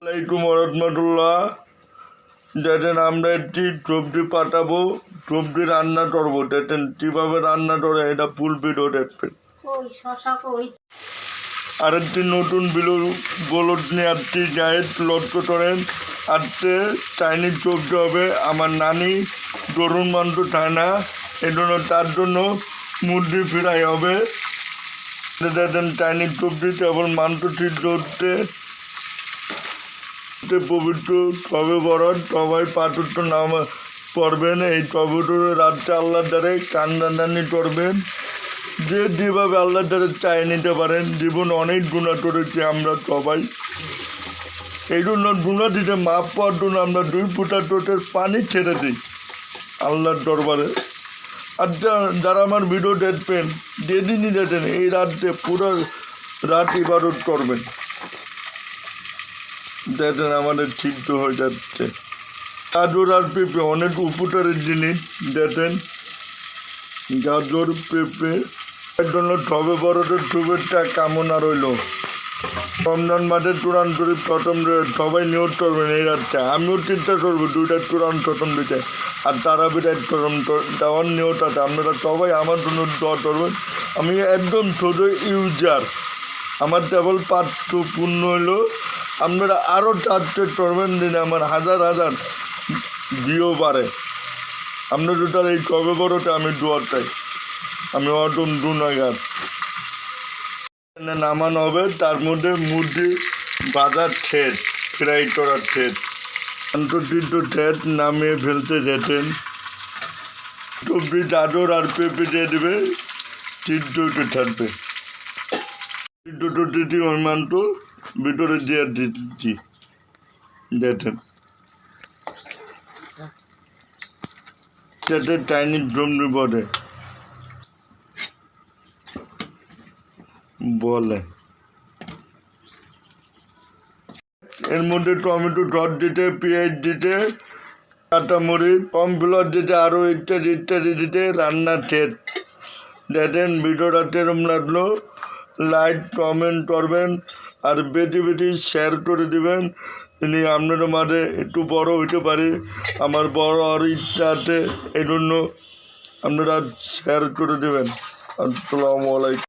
আলাইকুম রহমতুল্লাহ। দেখেন আমরা একটি সবজি পাঠাবো, সবজি রান্না করবো। দেখেন কিভাবে রান্না করে, এটা ফুল ভিডিও দেখবেন। আরেকটি নতুন বলদ নিয়ে আসছি, গায়ে লক্ষ্য করেন। আজকে চাইনিজ সবজি হবে। আমার নানি গরুর মাংস খায় না, এই জন্য তার জন্য মুরগি ফ্রাই হবে। দেখেন চাইনিজ সবজি কেবল মাংস সিদ্ধ হচ্ছে। পবিত্র তবে বরণ সবাই পাঠ্য নাম পড়বেন। এই পবিত্র রাতটা আল্লাহ দ্বারে কান্দানি করবেন। যে যেভাবে আল্লাহ দ্বারে চাই নিতে পারেন। জীবন অনেক গুণা করেছি আমরা সবাই, এই জন্য গুণা দিতে মাপ পাওয়ার জন্য আমরা 2 ফুটা টোটের পানি ছেড়ে দিই আল্লাহর দরবারে। আর যারা আমার ভিডিও দেখবেন, যেদিনই দেখেন এই রাত্রে পুরো রাত ইবাদত করবেন। দেখেন আমাদের সিদ্ধ হয়ে যাচ্ছে। গাজর আর পেঁপে অনেক উপকারের জিনিস। দেখেন গাজর পেঁপে এর জন্য সবে বড়দের শুভেচ্ছা কামনা রইল। রমজান মাসে কোরআন শরীফ খতম সবাই নিয়োগ করবেন এই রাতটা। আমিও চিন্তা করবো 2টা কোরআন খতম দিতে, আর তারাবির 1 খতম দেওয়ার নিয়ত আছে। আপনারা সবাই আমার জন্য দোয়া করবেন। আমি একদম ছোটো ইউজার, আমার কেবল পাঠ্য পূর্ণ হইল। আপনারা আরও টার্গেট করবেন দিনে আমার হাজার হাজার ভিউ বাড়ে। আপনাদের তার এই কবে বড়টা আমি দোয়া চাই। আমি অটন গুণাগার। নামানো হবে, তার মধ্যে মুরগি বাজার ঠেট, ফ্রাই করার ঠেট, আন্তর্তিদ্ধ ঠেট নামিয়ে ফেলতে যেতেন। সবজি গাজর আর পেঁপে দিয়ে দেবে, সিদ্ধ থাকবে। সিদ্ধ ওই মাংস ভিতরে দিয়ে দিচ্ছি। দেখেন সেটা চাইনিজ জমনি বলে। এর মধ্যে টমেটো সস দিতে, পেঁয়াজ দিতে, কাঁচামরিচ, কর্নফ্লাওয়ার দিতে, আরও ইত্যাদি ইত্যাদি দিতে। রান্নার ঠেট। দেখেন ভিডিওটা কেরম লাগলো, লাইক কমেন্ট করবেন আর বেশি বেশি শেয়ার করে দেবেন। তিনি আপনার মাঝে একটু বড় হইতে পারি, আমার বড় আর ইচ্ছা আছে, এই জন্য আপনারা শেয়ার করে দেবেন। আসসালামু আলাইকুম।